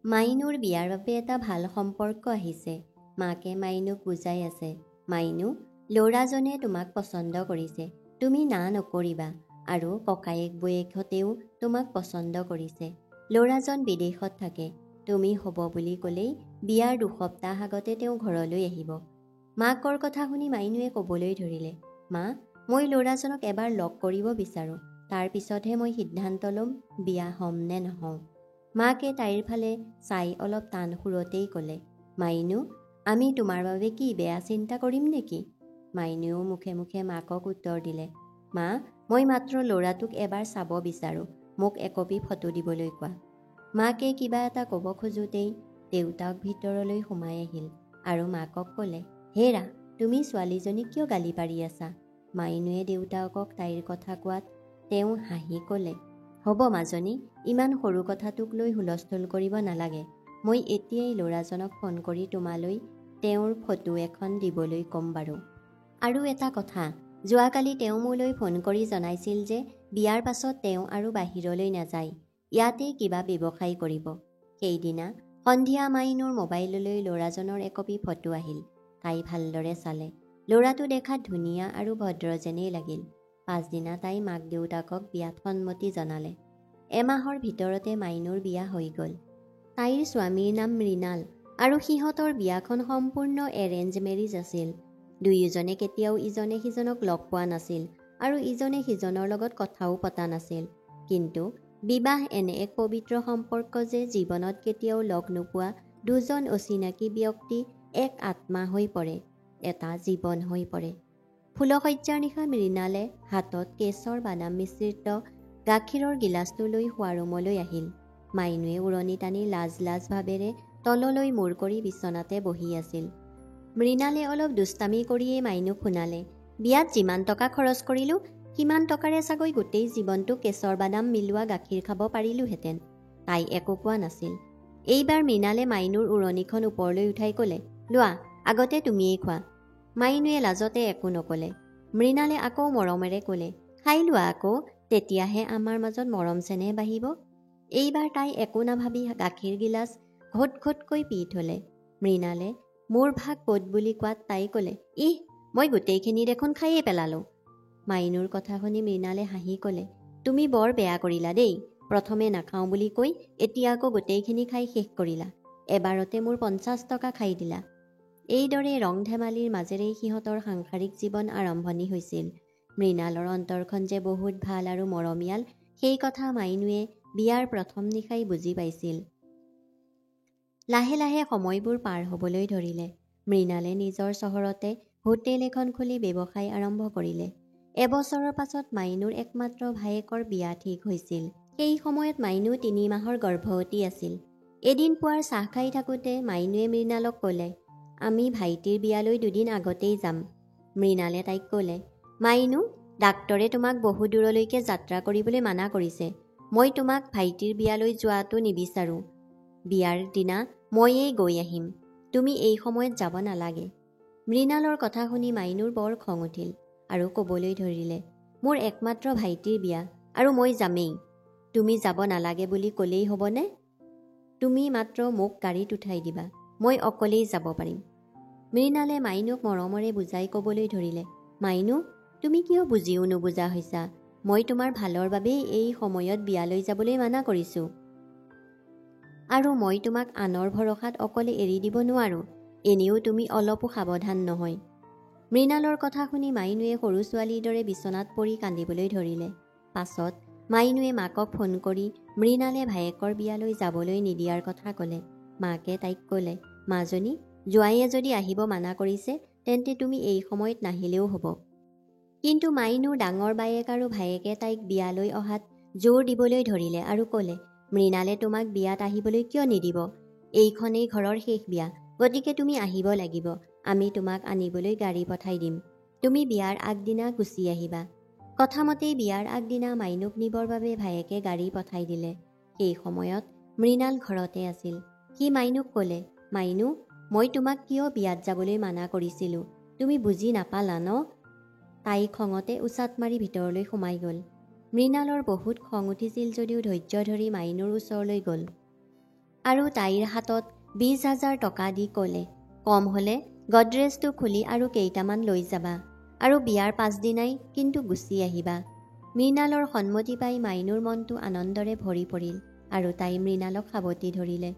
মাইনুৰ বিয়াৰ বাবে এটা ভাল সম্পৰ্ক আহিছে। মাকে মাইনুক বুজাই আছে, মাইনু, ল'ৰাজনে তোমাক পচন্দ কৰিছে, তুমি না নকৰিবা। আৰু ককায়েক বৌয়েকহঁতেও তোমাক পচন্দ কৰিছে। ল'ৰাজন বিদেশত থাকে, তুমি হ'ব বুলি ক'লেই বিয়াৰ 2 সপ্তাহ আগতে তেওঁ ঘৰলৈ আহিব। মাকৰ কথা শুনি মাইনুৱে ক'বলৈ ধৰিলে, মা, মই ল'ৰাজনক এবাৰ লগ কৰিব বিচাৰোঁ, তাৰ পিছতহে মই সিদ্ধান্ত ল'ম বিয়া হ'ম নে নহওঁ। মাকে তাইৰ ফালে চাই অলপ টান সুৰতেই ক'লে, মাইনু, আমি তোমাৰ বাবে কি বেয়া চিন্তা কৰিম নেকি? মাইনুৱেও মুখে মুখে মাকক উত্তৰ দিলে, মা, মই মাত্ৰ ল'ৰাটোক এবাৰ চাব বিচাৰোঁ, মোক একপি ফটো দিবলৈ কোৱা। মাকে কিবা এটা ক'ব খোজোতেই দেউতাক ভিতৰলৈ সোমাই আহিল আৰু মাকক ক'লে, হেৰা, তুমি ছোৱালীজনীক কিয় গালি পাৰি আছা? মাইনুৱে দেউতাকক তাইৰ কথা কোৱাত তেওঁ হাঁহি ক'লে, হ'ব মাজনী, ইমান সৰু কথাটোক লৈ হুলস্থুল কৰিব নালাগে। মই এতিয়াই ল'ৰাজনক ফোন কৰি তোমালৈ তেওঁৰ ফটো এখন দিবলৈ ক'ম বাৰু। আৰু এটা কথা, যোৱাকালি তেওঁ মোলৈ ফোন কৰি জনাইছিল যে বিয়াৰ পাছত তেওঁ আৰু বাহিৰলৈ নাযায়, ইয়াতেই কিবা ব্যৱসায় কৰিব। সেইদিনা সন্ধিয়া মাইনুৰ মোবাইললৈ ল'ৰাজনৰ একপি ফটো আহিল। তাই ভালদৰে চালে। ল'ৰাটো দেখাত ধুনীয়া আৰু ভদ্ৰ যেনেই লাগিল। পাছদিনা তাই মাক দেউতাকক বিয়াত সন্মতি জনালে। এমাহৰ ভিতৰতে মাইনুৰ বিয়া হৈ গ'ল। তাইৰ স্বামীৰ নাম মৃণাল আৰু সিহঁতৰ বিয়াখন সম্পূৰ্ণ এৰেঞ্জ মেৰিজ আছিল। দুয়োজনে কেতিয়াও ইজনে সিজনক লগ পোৱা নাছিল আৰু ইজনে সিজনৰ লগত কথাও পতা নাছিল। কিন্তু বিবাহ এনে এক পবিত্ৰ সম্পৰ্ক যে জীৱনত কেতিয়াও লগ নোপোৱা দুজন অচিনাকি ব্যক্তি এক আত্মা হৈ পৰে, এটা জীৱন হৈ পৰে। ফুলশয্যাৰ নিশা মৃণালে হাতত কেশৰ বাদাম মিশ্ৰিত গাখীৰৰ গিলাচটো লৈ শোৱা ৰুমলৈ আহিল। মাইনুৱে উৰণি টানি লাজ লাজ ভাৱেৰে তললৈ মূৰ কৰি বিচনাতে বহি আছিল। মৃণালে অলপ দুষ্টামি কৰিয়েই মাইনুক শুনালে, বিয়াত যিমান টকা খৰচ কৰিলোঁ সিমান টকাৰে চাগৈ গোটেই জীৱনটো কেশৰ বাদাম মিলোৱা গাখীৰ খাব পাৰিলোহেঁতেন। তাই একো কোৱা নাছিল। এইবাৰ মৃণালে মাইনুৰ উৰণিখন ওপৰলৈ উঠাই ক'লে, লোৱা, আগতে তুমিয়েই খোৱা। মাইনুৱে লাজতে একো নক'লে। মৃণালে আকৌ মৰমেৰে ক'লে, খাই লোৱা আকৌ, তেতিয়াহে আমাৰ মাজত মৰম চেনেহ বাঢ়িব। এইবাৰ তাই একো নাভাবি গাখীৰ গিলাচ ঘোট ঘোটকৈ পি থলে। মৃণালে মোৰ ভাগ ক'ত বুলি কোৱাত তাই ক'লে, ইহ, মই গোটেইখিনি দেখোন খায়েই পেলালোঁ। মাইনুৰ কথা শুনি মৃণালে হাঁহি ক'লে, তুমি বৰ বেয়া কৰিলা দেই, প্ৰথমে নাখাওঁ বুলি কৈ এতিয়া আকৌ গোটেইখিনি খাই শেষ কৰিলা। এবাৰতে মোৰ 50 টকা খাই দিলা। এইদৰে ৰং ধেমালিৰ মাজেৰেই সিহঁতৰ সাংসাৰিক জীৱন আৰম্ভণি হৈছিল। মৃণালৰ অন্তৰখন যে বহুত ভাল আৰু মৰমীয়াল, সেই কথা মাইনুৱে বিয়াৰ প্ৰথম নিশাই বুজি পাইছিল। লাহে লাহে সময়বোৰ পাৰ হ'বলৈ ধৰিলে। মৃণালে নিজৰ চহৰতে হোটেল এখন খুলি ব্যৱসায় আৰম্ভ কৰিলে। এবছৰৰ পাছত মাইনুৰ একমাত্ৰ ভায়েকৰ বিয়া ঠিক হৈছিল। সেই সময়ত মাইনু 3 মাহৰ গৰ্ভৱতী আছিল। এদিন পুৱাৰ চাহ খাই থাকোঁতে মাইনুৱে মৃণালক ক'লে, আমি ভাইটিৰ বিয়ালৈ 2 দিন আগতেই যাম। মৃণালে তাইক ক'লে, মাইনু, ডাক্তৰে তোমাক বহু দূৰলৈকে যাত্ৰা কৰিবলৈ মানা কৰিছে। মই তোমাক ভাইটিৰ বিয়ালৈ যোৱাটো নিবিচাৰোঁ। বিয়াৰ দিনা ময়েই গৈ আহিম, তুমি এই সময়ত যাব নালাগে। মৃণালৰ কথা শুনি মাইনুৰ বৰ খং উঠিল আৰু ক'বলৈ ধৰিলে, মোৰ একমাত্ৰ ভাইটিৰ বিয়া আৰু মই যামেই। তুমি যাব নালাগে বুলি ক'লেই হ'বনে? তুমি মাত্ৰ মোক গাড়ীত উঠাই দিবা, মই অকলেই যাব পাৰিম। মৃণালে মাইনুক মৰমৰে বুজাই ক'বলৈ ধৰিলে, মাইনু, তুমি কিয় বুজিও নুবুজা হৈছা? মই তোমাৰ ভালৰ বাবেই এই সময়ত বিয়ালৈ যাবলৈ মানা কৰিছোঁ। আৰু মই তোমাক আনৰ ভৰসাত অকলে এৰি দিব নোৱাৰোঁ। এনেও তুমি অলপো সাৱধান নহয়। মৃণালৰ কথা শুনি মাইনুৱে সৰু ছোৱালীৰ দৰে বিচনাত পৰি কান্দিবলৈ ধৰিলে। পাছত মাইনুৱে মাকক ফোন কৰি মৃণালে ভায়েকৰ বিয়ালৈ যাবলৈ নিদিয়াৰ কথা ক'লে। মাকে তাইক ক'লে, মাজনী, জোঁৱাইয়ে যদি আহিব মানা কৰিছে তেন্তে তুমি এই সময়ত নাহিলেও হ'ব। কিন্তু মাইনুৰ ডাঙৰ বায়েক আৰু ভায়েকে তাইক বিয়ালৈ অহাত জোৰ দিবলৈ ধৰিলে আৰু ক'লে, মৃণালে তোমাক বিয়াত আহিবলৈ কিয় নিদিব? এইখনেই ঘৰৰ শেষ বিয়া, গতিকে তুমি আহিব লাগিব। আমি তোমাক আনিবলৈ গাড়ী পঠাই দিম। তুমি বিয়াৰ আগদিনা গুচি আহিবা। কথামতেই বিয়াৰ আগদিনা মাইনুক নিবৰ বাবে ভায়েকে গাড়ী পঠাই দিলে। সেই সময়ত মৃণাল ঘৰতে আছিল। সি মাইনুক ক'লে, মাইনু, মই তোমাক কিয় বিয়াত যাবলৈ মানা কৰিছিলোঁ, তুমি বুজি নাপালা ন? তাই খঙতে উচাত মাৰি ভিতৰলৈ সোমাই গ'ল। মৃণালৰ বহুত খং উঠিছিল যদিও ধৈৰ্য ধৰি মাইনুৰ ওচৰলৈ গ'ল আৰু তাইৰ হাতত 20,000 টকা দি ক'লে, কম হ'লে গডৰেজটো খুলি আৰু কেইটামান লৈ যাবা আৰু বিয়াৰ পাছদিনাই কিন্তু গুচি আহিবা। মৃণালৰ সন্মতি পাই মাইনুৰ মনটো আনন্দৰে ভৰি পৰিল আৰু তাই মৃণালক সাৱটি ধৰিলে।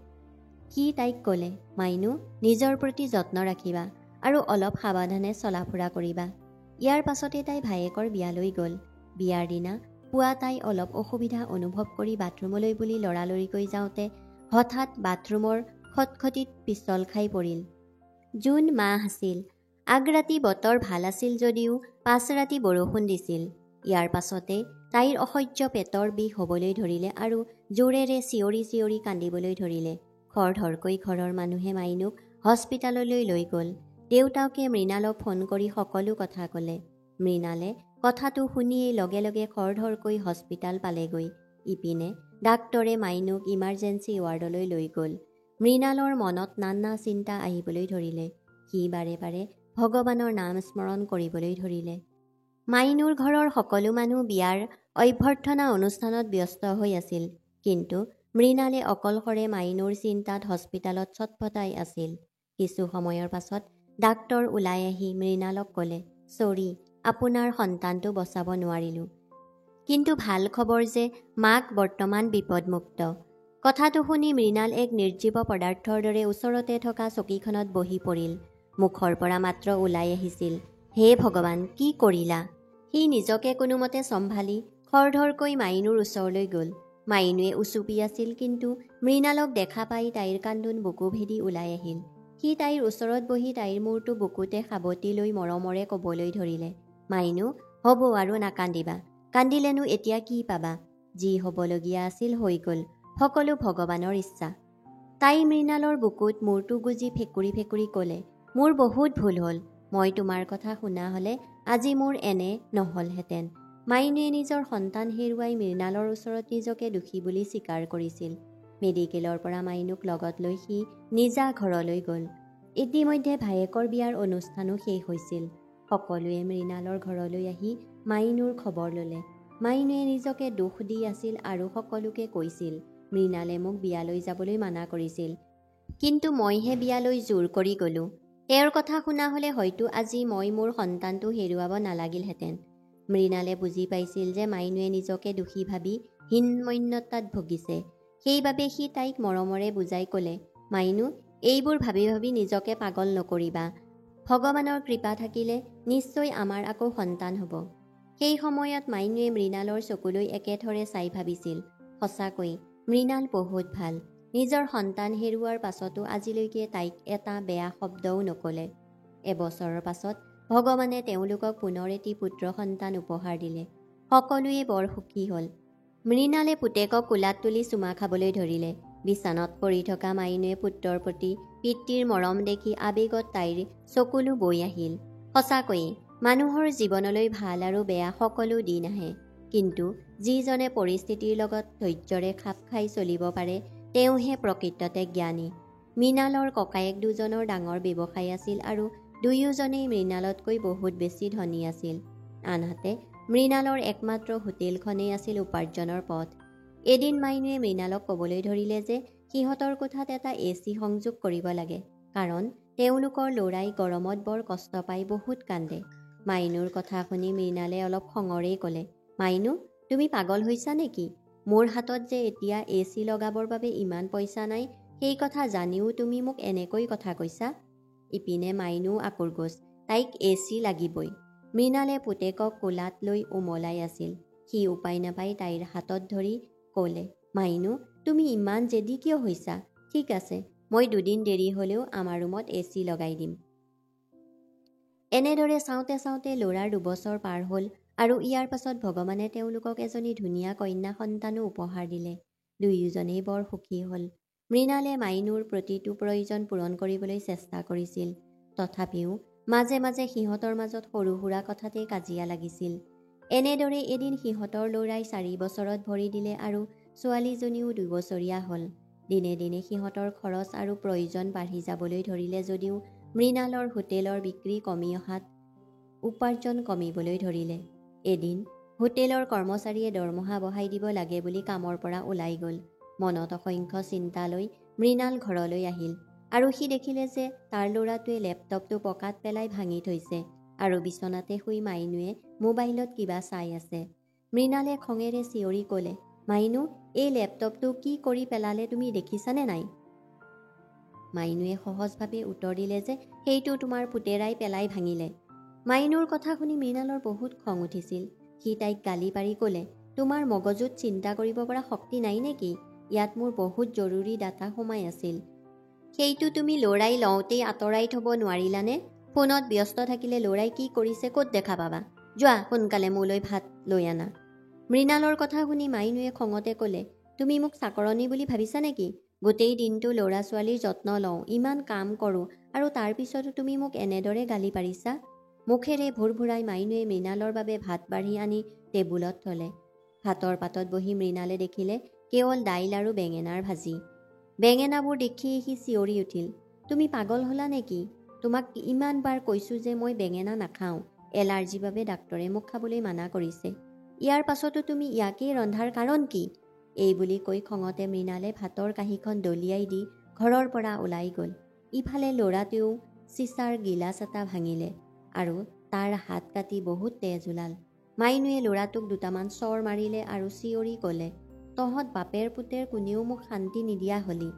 সি তাইক ক'লে, মাইনু, নিজৰ প্ৰতি যত্ন ৰাখিবা আৰু অলপ সাৱধানে চলা ফুৰা কৰিবা। ইয়াৰ পাছতে তাই ভায়েকৰ বিয়ালৈ গ'ল। বিয়াৰ দিনা পুৱা তাই অলপ অসুবিধা অনুভৱ কৰি বাথৰুমলৈ বুলি লৰালৰিকৈ যাওঁতে হঠাৎ বাথৰুমৰ খটখটিত পিছল খাই পৰিল। জুন মাহ আছিল। আগৰাতি বতৰ ভাল আছিল যদিও পাছ ৰাতি বৰষুণ দিছিল। ইয়াৰ পাছতে তাইৰ অসহ্য পেটৰ বিষ হ'বলৈ ধৰিলে আৰু জোৰেৰে চিঞৰি চিঞৰি কান্দিবলৈ ধৰিলে। খৰধৰকৈ ঘৰৰ মানুহে মাইনুক হস্পিতাললৈ লৈ গ'ল। দেউতাকে মৃণালক ফোন কৰি সকলো কথা ক'লে। মৃণালে কথাটো শুনিয়েই লগে লগে খৰধৰকৈ হস্পিতাল পালেগৈ। ইপিনে ডাক্তৰে মাইনুক ইমাৰ্জেঞ্চি ৱাৰ্ডলৈ লৈ গ'ল। মৃণালৰ মনত নানা চিন্তা আহিবলৈ ধৰিলে। সি বাৰে বাৰে ভগৱানৰ নাম স্মৰণ কৰিবলৈ ধৰিলে। মাইনুৰ ঘৰৰ সকলো মানুহ বিয়াৰ অভ্যৰ্থনা অনুষ্ঠানত ব্যস্ত হৈ আছিল, কিন্তু মৃণালে অকলশৰে মাইনুৰ চিন্তাত হস্পিতালত ছটফটাই আছিল। কিছু সময়ৰ পাছত ডাক্তৰ ওলাই আহি মৃণালক ক'লে, ছৰী, আপোনাৰ সন্তানটো বচাব নোৱাৰিলোঁ, কিন্তু ভাল খবৰ যে মাক বৰ্তমান বিপদমুক্ত। কথাটো শুনি মৃণাল এক নিৰ্জীৱ পদাৰ্থৰ দৰে ওচৰতে থকা চকীখনত বহি পৰিল। মুখৰ পৰা মাত্ৰ ওলাই আহিছিল, হে ভগৱান, কি কৰিলা? সি নিজকে কোনোমতে চম্ভালি খৰধৰকৈ মাইনুৰ ওচৰলৈ গ'ল। মাইনুৱে উচুপি আছিল, কিন্তু মৃণালক দেখা পাই তাইৰ কান্দোন বুকু ভেদি ওলাই আহিল। সি তাইৰ ওচৰত বহি তাইৰ মূৰটো বুকুতে সাৱটি লৈ মৰমৰে ক'বলৈ ধৰিলে, মাইনু, হ'ব আৰু নাকান্দিবা। কান্দিলেনো এতিয়া কি পাবা? যি হ'বলগীয়া আছিল হৈ গ'ল, সকলো ভগৱানৰ ইচ্ছা। তাই মৃণালৰ বুকুত মূৰটো গুজি ফেকুৰি ফেকুৰি ক'লে, মোৰ বহুত ভুল হ'ল। মই তোমাৰ কথা শুনা হ'লে আজি মোৰ এনে নহ'লহেঁতেন। মাইনুৱে নিজৰ সন্তান হেৰুৱাই মৃণালৰ ওচৰত নিজকে দোষী বুলি স্বীকাৰ কৰিছিল। মেডিকেলৰ পৰা মাইনুক লগত লৈ সি নিজা ঘৰলৈ গ'ল। ইতিমধ্যে ভায়েকৰ বিয়াৰ অনুষ্ঠানো শেষ হৈছিল। সকলোৱে মৃণালৰ ঘৰলৈ আহি মাইনুৰ খবৰ ল'লে। মাইনুৱে নিজকে দোষ দি আছিল আৰু সকলোকে কৈছিল, মৃণালে মোক বিয়ালৈ যাবলৈ মানা কৰিছিল, কিন্তু মইহে বিয়ালৈ জোৰ কৰি গ'লোঁ। তেওঁৰ কথা শুনা হ'লে হয়তো আজি মই মোৰ সন্তানটো হেৰুৱাব নালাগিলহেঁতেন। মৃণালে বুজি পাইছিল যে মাইনুৱে নিজকে দোষী ভাবি হীনমন্যতাত ভুগিছে। সেইবাবে সি তাইক মৰমৰে বুজাই ক'লে, মাইনু, এইবোৰ ভাবি ভাবি নিজকে পাগল নকৰিবা। ভগৱানৰ কৃপা থাকিলে নিশ্চয় আমাৰ আকৌ সন্তান হ'ব। সেই সময়ত মাইনুৱে মৃণালৰ চকুলৈ একেথৰে চাই ভাবিছিল, সঁচাকৈ মৃণাল বহুত ভাল। নিজৰ সন্তান হেৰুৱাৰ পাছতো আজিলৈকে তাইক এটা বেয়া শব্দও নক'লে। এবছৰৰ পাছত ভগৱানে তেওঁলোকক পুনৰ এটি পুত্ৰ সন্তান উপহাৰ দিলে। সকলোৱে বৰ সুখী হ'ল। মৃণালে পুতেকক কোলাত তুলি চুমা খাবলৈ ধৰিলে। বিছনাত পৰি থকা মাইনুৱে পুত্ৰৰ প্ৰতি পিতৃৰ মৰম দেখি আৱেগত তাইৰ চকুলো বৈ আহিল। সঁচাকৈয়ে মানুহৰ জীৱনলৈ ভাল আৰু বেয়া সকলো দিন আহে, কিন্তু যিজনে পৰিস্থিতিৰ লগত ধৈৰ্যৰে খাপ খাই চলিব পাৰে তেওঁহে প্ৰকৃততে জ্ঞানী। মৃণালৰ ককায়েক দুজনৰ ডাঙৰ ব্যৱসায় আছিল আৰু দুয়োজনেই মৃণালতকৈ বহুত বেছি ধনী আছিল। আনহাতে মৃণালৰ একমাত্ৰ হোটেলখনেই আছিল উপাৰ্জনৰ পথ। এদিন মাইনুৱে মৃণালক ক'বলৈ ধৰিলে যে সিহঁতৰ কোঠাত এটা AC সংযোগ কৰিব লাগে, কাৰণ তেওঁলোকৰ ল'ৰাই গৰমত বৰ কষ্ট পাই বহুত কান্দে। মাইনুৰ কথা শুনি মৃণালে অলপ খঙৰেই ক'লে, মাইনু, তুমি পাগল হৈছা নেকি? মোৰ হাতত যে এতিয়া AC লগাবৰ বাবে ইমান পইচা নাই, সেই কথা জানিও তুমি মোক এনেকৈ কথা কৈছা? ইপিনে মাইনু আকুৰগোজ, তাইক AC লাগিবই। মৃণালে পুতেকক কোলাত লৈ উমলাই আছিল। সি উপায় নাপাই তাইৰ হাতত ধৰি ক'লে, মাইনু, তুমি ইমান জেদী কিয় হৈছা? ঠিক আছে, মই দুদিন দেৰি হ'লেও আমাৰ ৰুমত AC লগাই দিম। এনেদৰে চাওঁতে চাওঁতে ল'ৰাৰ 2 বছৰ পাৰ হ'ল আৰু ইয়াৰ পাছত ভগৱানে তেওঁলোকক এজনী ধুনীয়া কন্যা সন্তানো উপহাৰ দিলে। দুয়োজনেই বৰ সুখী হ'ল। মৃণালে মাইনুৰ প্ৰতিটো প্ৰয়োজন পূৰণ কৰিবলৈ চেষ্টা কৰিছিল। তথাপিও মাজে মাজে সিহঁতৰ মাজত সৰু সুৰা কথাতে কাজিয়া লাগিছিল। এনেদৰে এদিন সিহঁতৰ ল'ৰাই 4 বছৰত ভৰি দিলে আৰু ছোৱালীজনীও 2 বছৰীয়া হ'ল। দিনে দিনে সিহঁতৰ খৰচ আৰু প্ৰয়োজন বাঢ়ি যাবলৈ ধৰিলে যদিও মৃণালৰ হোটেলৰ বিক্ৰী কমি অহাত উপাৰ্জন কমিবলৈ ধৰিলে। এদিন হোটেলৰ কৰ্মচাৰীয়ে দৰমহা বঢ়াই দিব লাগে বুলি কামৰ পৰা ওলাই গ'ল। মনত অসংখ্য চিন্তা লৈ মৃণাল ঘৰলৈ আহিল আৰু সি দেখিলে যে তাৰ ল'ৰাটোৱে লেপটপটো পকাত পেলাই ভাঙি থৈছে আৰু বিচনাতে শুই মাইনুৱে মোবাইলত কিবা চাই আছে। মৃণালে খঙেৰে চিঞৰি ক'লে, মাইনু, এই লেপটপটো কি কৰি পেলালে তুমি দেখিছানে নাই? মাইনুৱে সহজভাৱে উত্তৰ দিলে যে সেইটো তোমাৰ পুতেৰাই পেলাই ভাঙিলে। মাইনুৰ কথা শুনি মৃণালৰ বহুত খং উঠিছিল। সি তাইক গালি পাৰি ক'লে, তোমাৰ মগজুত চিন্তা কৰিব পৰা শক্তি নাই নেকি? ইয়াত মোৰ বহুত জৰুৰী ডাটা সোমাই আছিল, সেইটো তুমি ল'ৰাই লওঁতেই আঁতৰাই থ'ব নোৱাৰিলানে? ফোনত ব্যস্ত থাকিলে ল'ৰাই কি কৰিছে ক'ত দেখা পাবা? যোৱা সোনকালে মোলৈ ভাত লৈ আনা। মৃণালৰ কথা শুনি মাইনুৱে খঙতে ক'লে, তুমি মোক চাকৰণী বুলি ভাবিছা নেকি? গোটেই দিনটো ল'ৰা ছোৱালীৰ যত্ন লওঁ, ইমান কাম কৰোঁ, আৰু তাৰ পিছতো তুমি মোক এনেদৰে গালি পাৰিছা? মুখেৰে ভুৰভুৰাই মাইনুৱে মৃণালৰ বাবে ভাত বাঢ়ি আনি টেবুলত থলে। ভাতৰ পাতত বহি মৃণালে দেখিলে কেৱল দাইল আৰু বেঙেনাৰ ভাজি। বেঙেনাবোৰ দেখি সি চিঞৰি উঠিল, তুমি পাগল হ'লা নেকি? তোমাক ইমানবাৰ কৈছোঁ যে মই বেঙেনা নাখাওঁ, এলাৰ্জিৰ বাবে ডাক্তৰে মোক খাবলৈ মানা কৰিছে। ইয়াৰ পাছতো তুমি ইয়াকেই ৰন্ধাৰ কাৰণ কি? এই বুলি কৈ খঙতে মৃণালে ভাতৰ কাঁহীখন দলিয়াই দি ঘৰৰ পৰা ওলাই গ'ল। ইফালে ল'ৰাটোৱেও চিচাৰ গিলাচ এটা ভাঙিলে আৰু তাৰ হাত কাটি বহুত তেজ ওলাল। মাইনুৱে ল'ৰাটোক দুটামান চৰ মাৰিলে আৰু চিঞৰি ক'লে, তহঁত বাপেৰ পুতেৰ কোনেও মোক শান্তি নিদিয়া হলি।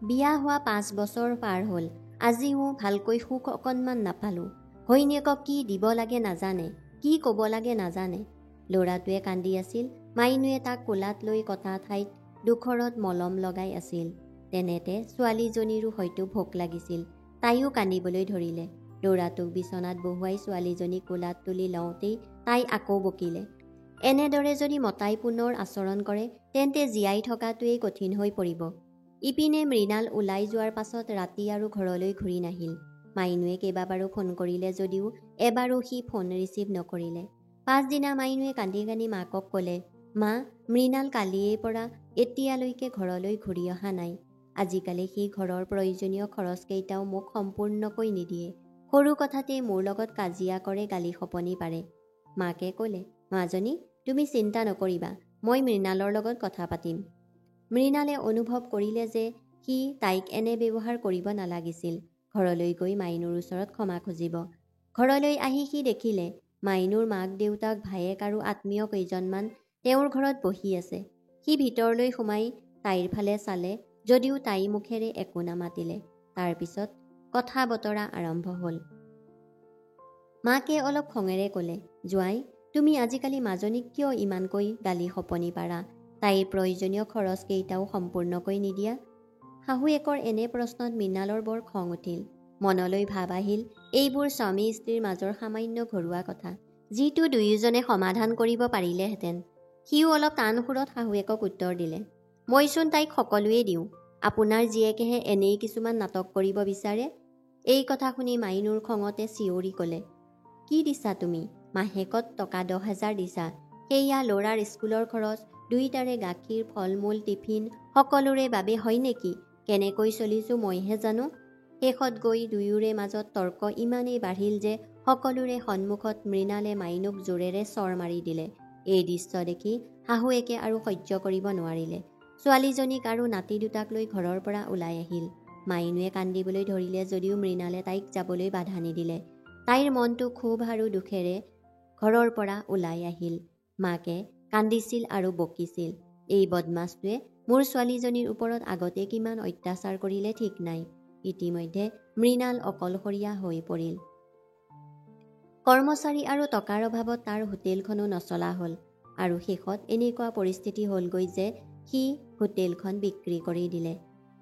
বিয়া হোৱা 5 বছৰ পাৰ হ'ল, আজিও ভালকৈ সুখ অকণমান নাপালোঁ। ঘৈণীয়েকক কি দিব লাগে নাজানে, কি ক'ব লাগে নাজানে। ল'ৰাটোৱে কান্দি আছিল। মাইনুৱে তাক কোলাত লৈ কটা ঠাইত দুখৰত মলম লগাই আছিল। তেনেতে ছোৱালীজনীৰো হয়তো ভোক লাগিছিল, তাইও কান্দিবলৈ ধৰিলে। ল'ৰাটোক বিচনাত বহুৱাই ছোৱালীজনীক কোলাত তুলি লওঁতেই তাই আকৌ বকিলে। এনেদৰে যদি মতাই পুনৰ আচৰণ কৰে তেন্তে জীয়াই থকাটোৱেই কঠিন হৈ পৰিব। ইপিনে মৃণাল ওলাই যোৱাৰ পাছত ৰাতি আৰু ঘৰলৈ ঘূৰি নাহিল। মাইনুৱে কেইবাবাৰো ফোন কৰিলে যদিও এবাৰো সি ফোন ৰিচিভ নকৰিলে। পাছদিনা মাইনুৱে কান্দি কান্দি মাকক ক'লে, মা, মৃণাল কালিয়েই পৰা এতিয়ালৈকে ঘৰলৈ ঘূৰি অহা নাই। আজিকালি সি ঘৰৰ প্ৰয়োজনীয় খৰচকেইটাও মোক সম্পূৰ্ণকৈ নিদিয়ে। সৰু কথাতেই মোৰ লগত কাজিয়া কৰে, গালি শপনি পাৰে। মাকে ক'লে, মাজনী, তুমি চিন্তা নকৰিবা, মই মৃণালৰ লগত কথা পাতিম। মৃণালে অনুভৱ কৰিলে যে সি তাইক এনে ব্যৱহাৰ কৰিব নালাগিছিল। ঘৰলৈ গৈ মাইনুৰ ওচৰত ক্ষমা খুজিব। ঘৰলৈ আহি সি দেখিলে মাইনুৰ মাক দেউতাক ভায়েক আৰু আত্মীয় কেইজনমান তেওঁৰ ঘৰত বহি আছে। সি ভিতৰলৈ সোমাই তাইৰ ফালে চালে যদিও তাই মুখেৰে একো নামাতিলে। তাৰপিছত কথা বতৰা আৰম্ভ হ'ল। মাকে অলপ খঙেৰে ক'লে, জোঁৱাই, তুমি আজিকালি মাজনীক কিয় ইমানকৈ গালি শপনি পাৰা? তাইৰ প্ৰয়োজনীয় খৰচকেইটাও সম্পূৰ্ণকৈ নিদিয়া? শাহুৱেকৰ এনে প্ৰশ্নত মৃণালৰ বৰ খং উঠিল। মনলৈ ভাৱ আহিল এইবোৰ স্বামী স্ত্ৰীৰ মাজৰ সামান্য ঘৰুৱা কথা, যিটো দুয়োজনে সমাধান কৰিব পাৰিলেহেঁতেন। সিও অলপ টান সুৰত শাহুৱেকক উত্তৰ দিলে, মইচোন তাইক সকলোৱেই দিওঁ, আপোনাৰ জীয়েকেহে এনেই কিছুমান নাটক কৰিব বিচাৰে। এই কথা শুনি মাইনুৰ খঙতে চিঞৰি ক'লে, কি দিছা তুমি? মাহেকত টকা 10,000 দিছা, সেয়া ল'ৰাৰ স্কুলৰ খৰচ, দুইটাৰে গাখীৰ, ফল মূল, টিফিন সকলোৰে বাবে হয় নেকি? কেনেকৈ চলিছোঁ মইহে জানো। শেষত গৈ দুয়োৰে মাজত তৰ্ক ইমানেই বাঢ়িল যে সকলোৰে সন্মুখত মৃণালে মাইনুক জোৰেৰে চৰ মাৰি দিলে। এই দৃশ্য দেখি শাহুৱেকে আৰু সহ্য কৰিব নোৱাৰিলে। ছোৱালীজনীক আৰু নাতি দুটাক লৈ ঘৰৰ পৰা ওলাই আহিল। মাইনুৱে কান্দিবলৈ ধৰিলে যদিও মৃণালে তাইক যাবলৈ বাধা নিদিলে। তাইৰ মনটো ক্ষোভ আৰু দুখেৰে ঘৰৰ পৰা ওলাই আহিল। মাকে কান্দিছিল আৰু বকিছিল, এই বদমাছটোৱে মোৰ ছোৱালীজনীৰ ওপৰত আগতে কিমান অত্যাচাৰ কৰিলে ঠিক নাই। ইতিমধ্যে মৃণাল অকলশৰীয়া হৈ পৰিল। কৰ্মচাৰী আৰু টকাৰ অভাৱত তাৰ হোটেলখনো নচলা হ'ল আৰু শেষত এনেকুৱা পৰিস্থিতি হ'লগৈ যে সি হোটেলখন বিক্ৰী কৰি দিলে।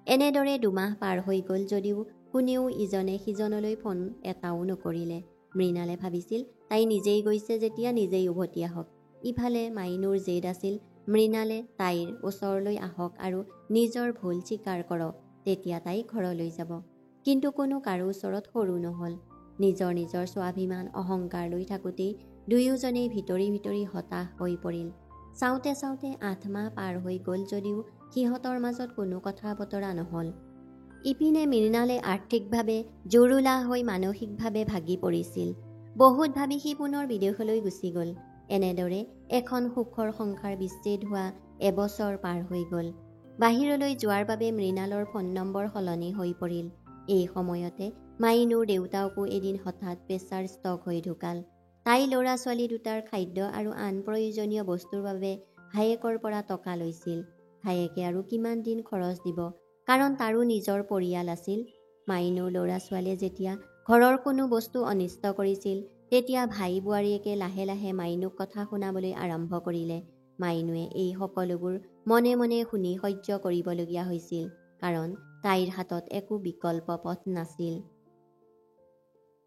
এনেদৰে 2 মাহ পাৰ হৈ গ'ল যদিও কোনেও ইজনে সিজনলৈ ফোন এটাও নকৰিলে। মৃণালে ভাবিছিল তাই নিজেই গৈছে যেতিয়া নিজেই উভতি আহক। ইফালে মাইনুৰ জেদ আছিল মৃণালে তাইৰ ওচৰলৈ আহক আৰু নিজৰ ভুল স্বীকাৰ কৰক, তেতিয়া তাই ঘৰলৈ যাব। কিন্তু কোনো কাৰো ওচৰত সৰু নহ'ল। নিজৰ নিজৰ স্বাভিমান অহংকাৰ লৈ থাকোঁতেই দুয়োজনেই ভিতৰি ভিতৰি হতাশ হৈ পৰিল। চাওঁতে চাওঁতে 8 মাহ পাৰ হৈ গ'ল যদিও সিহঁতৰ মাজত কোনো কথা বতৰা নহ'ল। ইপিনে মৃণালে আৰ্থিকভাৱে জুৰুলা হৈ মানসিকভাৱে ভাগি পৰিছিল। বহুত ভাবি সি পুনৰ বিদেশলৈ গুচি গ'ল। এনেদৰে এখন সুখৰ সংসাৰ বিচ্ছেদ হোৱা এবছৰ পাৰ হৈ গ'ল। বাহিৰলৈ যোৱাৰ বাবে মৃণালৰ ফোন নম্বৰ সলনি হৈ পৰিল। এই সময়তে মাইনুৰ দেউতাকো এদিন হঠাৎ প্ৰেছাৰ ষ্ট্ৰক হৈ ঢুকাল। তাই ল'ৰা ছোৱালী দুটাৰ খাদ্য আৰু আন প্ৰয়োজনীয় বস্তুৰ বাবে ভায়েকৰ পৰা টকা লৈছিল। ভায়েকে আৰু কিমান দিন খৰচ দিব, কাৰণ তাৰো নিজৰ পৰিয়াল আছিল। মাইনুৰ ল'ৰা ছোৱালীয়ে যেতিয়া ঘৰৰ কোনো বস্তু অনিষ্ট কৰিছিল, তেতিয়া ভাই বোৱাৰীয়েকে লাহে লাহে মাইনুক কথা শুনাবলৈ আৰম্ভ কৰিলে। মাইনুৱে এই সকলোবোৰ মনে মনে শুনি সহ্য কৰিবলগীয়া হৈছিল, কাৰণ তাইৰ হাতত একো বিকল্প পথ নাছিল।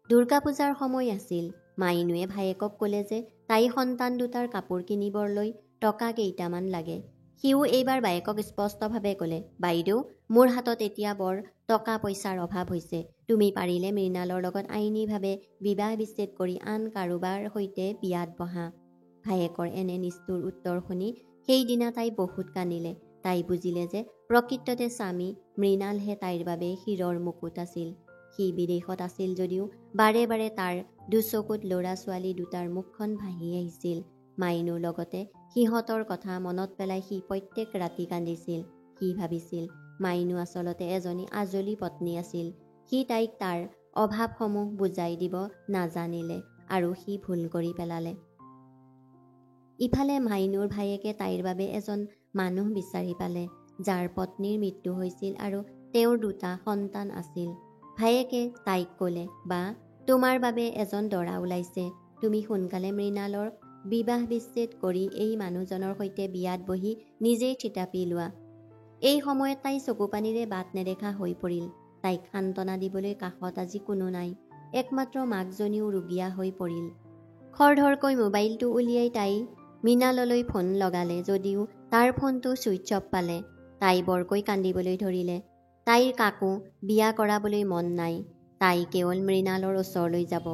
দুৰ্গা পূজাৰ সময় আছিল। মাইনুৱে ভায়েকক ক'লে যে তাই সন্তান দুটাৰ কাপোৰ কিনিবলৈ টকা কেইটামান লাগে। সিও এইবাৰ বায়েকক স্পষ্টভাৱে ক'লে, বাইদেউ, মোৰ হাতত এতিয়া বৰ টকা পইচাৰ অভাৱ হৈছে। তুমি পাৰিলে মৃণালৰ লগত আইনীভাৱে বিবাহ বিচ্ছেদ কৰি আন কাৰোবাৰ সৈতে বিয়াত বহা। ভায়েকৰ এনে নিষ্ঠুৰ উত্তৰ শুনি সেইদিনা তাই বহুত কান্দিলে। তাই বুজিলে যে প্ৰকৃততে স্বামী মৃণালহে তাইৰ বাবে শিৰৰ মুকুট আছিল। সি বিদেশত আছিল যদিও বাৰে বাৰে তাৰ দুচকুত ল'ৰা ছোৱালী দুটাৰ মুখখন ভাহি আহিছিল। মাইনুৰ লগতে সিহঁতৰ কথা মনত পেলাই সি প্ৰত্যেক ৰাতি কান্দিছিল। সি ভাবিছিল মাইনু আচলতে এজনী আজলী পত্নী আছিল। সি তাইক তাৰ অভাৱসমূহ বুজাই দিব নাজানিলে আৰু সি ভুল কৰি পেলালে। ইফালে মাইনুৰ ভায়েকে তাইৰ বাবে এজন মানুহ বিচাৰি পালে, যাৰ পত্নীৰ মৃত্যু হৈছিল আৰু তেওঁৰ দুটা সন্তান আছিল। ভায়েকে তাইক ক'লে, বা তোমাৰ বাবে এজন দৰা ওলাইছে। তুমি সোনকালে মৃণালৰ বিবাহ বিচ্ছেদ কৰি এই মানুহজনৰ সৈতে বিয়াত বহি নিজেই থিতাপি লোৱা। এই সময়ত তাই চকুপানীৰে বাট নেদেখা হৈ পৰিল। তাইক সান্তনা দিবলৈ কাষত আজি কোনো নাই। একমাত্ৰ মাকজনীও ৰুগীয়া হৈ পৰিল। খৰধৰকৈ মোবাইলটো উলিয়াই তাই মৃণাললৈ ফোন লগালে, যদিও তাৰ ফোনটো ছুইচ অফ পালে। তাই বৰকৈ কান্দিবলৈ ধৰিলে। তাইৰ কাকো বিয়া কৰাবলৈ মন নাই। তাই কেৱল মৃণালৰ ওচৰলৈ যাব।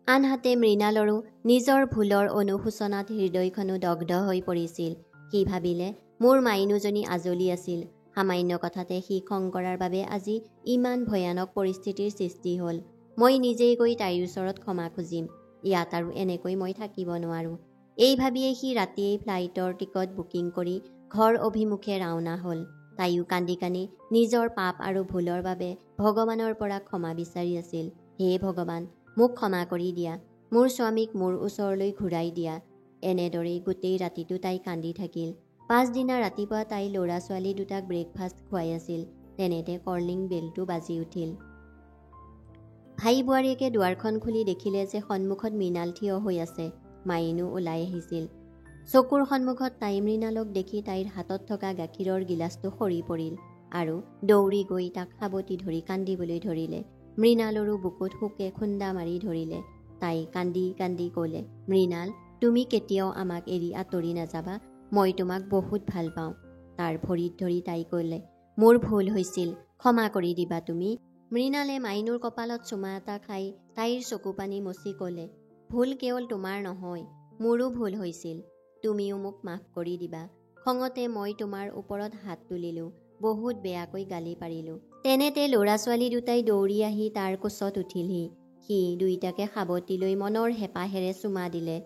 আনহাতে মৃণালৰো নিজৰ ভুলৰ অনুশোচনাত হৃদয়খনো দগ্ধ হৈ পৰিছিল। সি ভাবিলে, মোৰ মাইনুজনী আজলী আছিল। সামান্য কথাতে সি খং কৰাৰ বাবে আজি ইমান ভয়ানক পৰিস্থিতিৰ সৃষ্টি হ'ল। মই নিজেই গৈ তাইৰ ওচৰত ক্ষমা খুজিম। ইয়াত আৰু এনেকৈ মই থাকিব নোৱাৰোঁ। এই ভাবিয়েই সি ৰাতিয়েই ফ্লাইটৰ টিকট বুকিং কৰি ঘৰ অভিমুখে ৰাওনা হ'ল। তাইও কান্দি কান্দি নিজৰ পাপ আৰু ভুলৰ বাবে ভগৱানৰ পৰা ক্ষমা বিচাৰি আছিল। হে ভগৱান, মোক ক্ষমা কৰি দিয়া। মোৰ স্বামীক মোৰ ওচৰলৈ ঘূৰাই দিয়া। এনেদৰেই গোটেই ৰাতিটো তাই কান্দি থাকিল। পাছদিনা ৰাতিপুৱা তাই ল'ৰা ছোৱালী দুটাক ব্ৰেকফাষ্ট খুৱাই আছিল। তেনেতে কলিং বেলটো বাজি উঠিল। ভাই বোৱাৰীয়েকে দুৱাৰখন খুলি দেখিলে যে সন্মুখত মৃণাল থিয় হৈ আছে। মাইনু ওলাই আহিছিল। চকুৰ সন্মুখত তাই মৃণালক দেখি তাইৰ হাতত থকা গাখীৰৰ গিলাচটো সৰি পৰিল আৰু দৌৰি গৈ তাক সাবটি ধৰি কান্দিবলৈ ধৰিলে। মৃণালৰো বুকুত শোকে খুন্দা মাৰি ধৰিলে। তাই কান্দি কান্দি ক'লে, মৃণাল, তুমি কেতিয়াও আমাক এৰি আঁতৰি নাযাবা। মই তোমাক বহুত ভাল পাওঁ। তাৰ ভৰিত ধৰি তাই ক'লে, মোৰ ভুল হৈছিল, ক্ষমা কৰি দিবা তুমি। মৃণালে মাইনুৰ কপালত চুমা এটা খাই তাইৰ চকুপানী মচি ক'লে, ভুল কেৱল তোমাৰ নহয়, মোৰো ভুল হৈছিল। তুমিও মোক মাফ কৰি দিবা। খঙতে মই তোমাৰ ওপৰত হাত তুলিলোঁ, বহুত বেয়াকৈ গালি পাৰিলোঁ। তেনেতে ল'ৰা ছোৱালী দুটাই দৌৰি আহি তাৰ কোচত উঠিলহি। সি দুইটাকে সাবটি লৈ মনৰ হেঁপাহেৰে চুমা দিলে।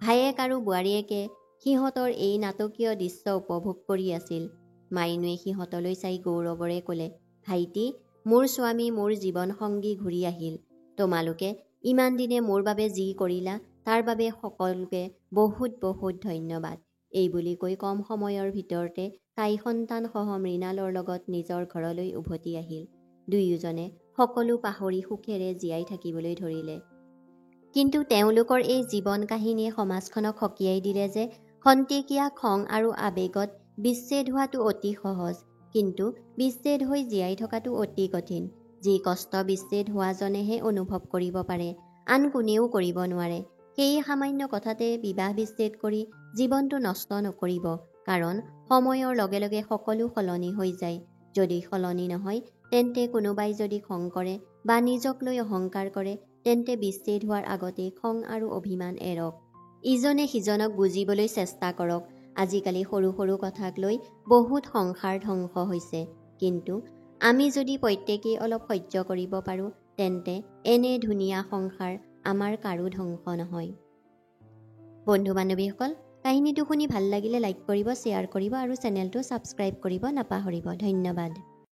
ভায়েক আৰু বোৱাৰীয়েকে সিহঁতৰ এই নাটকীয় দৃশ্য উপভোগ কৰি আছিল। মাইনুৱে সিহঁতলৈ চাই গৌৰৱৰে ক'লে, ভাইটি, মোৰ স্বামী, মোৰ জীৱন সংগী ঘূৰি আহিল। তোমালোকে ইমান দিনে মোৰ বাবে যি কৰিলা তাৰ বাবে সকলোকে বহুত বহুত ধন্যবাদ। এইবুলি কৈ কম সময়ৰ ভিতৰতে তাই সন্তানসহ মৃণালৰ লগত নিজৰ ঘৰলৈ উভতি আহিল। দুয়োজনে সকলো পাহৰি সুখেৰে জীয়াই থাকিবলৈ ধৰিলে। কিন্তু তেওঁলোকৰ এই জীৱন কাহিনীয়ে সমাজখনক সকীয়াই দিলে যে খন্তেকীয়া খং আৰু আৱেগত বিচ্ছেদ হোৱাটো অতি সহজ, কিন্তু বিচ্ছেদ হৈ জীয়াই থকাটো অতি কঠিন। যি কষ্ট বিচ্ছেদ হোৱাজনেহে অনুভৱ কৰিব পাৰে, আন কোনেও কৰিব নোৱাৰে। সেয়ে সামান্য কথাতে বিবাহ বিচ্ছেদ কৰি জীৱনটো নষ্ট নকৰিব, কাৰণ সময়ৰ লগে লগে সকলো সলনি হৈ যায়। যদি সলনি নহয়, তেন্তে কোনোবাই যদি খং কৰে বা নিজক লৈ অহংকাৰ কৰে, তেন্তে বিচ্ছেদ হোৱাৰ আগতেই খং আৰু অভিমান এৰক। ইজনে সিজনক বুজিবলৈ চেষ্টা কৰক। আজিকালি সৰু সৰু কথাক লৈ বহুত সংসাৰ ধ্বংস হৈছে, কিন্তু আমি যদি প্ৰত্যেকেই অলপ সহ্য কৰিব পাৰোঁ, তেন্তে এনে ধুনীয়া সংসাৰ আমাৰ কাৰো ধ্বংস নহয়। বন্ধু বান্ধৱীসকল, কাহিনীটো শুনি ভাল লাগিলে লাইক কৰিব, শ্বেয়াৰ কৰিব আৰু চেনেলটো ছাবস্ক্ৰাইব কৰিব নাপাহৰিব। ধন্যবাদ।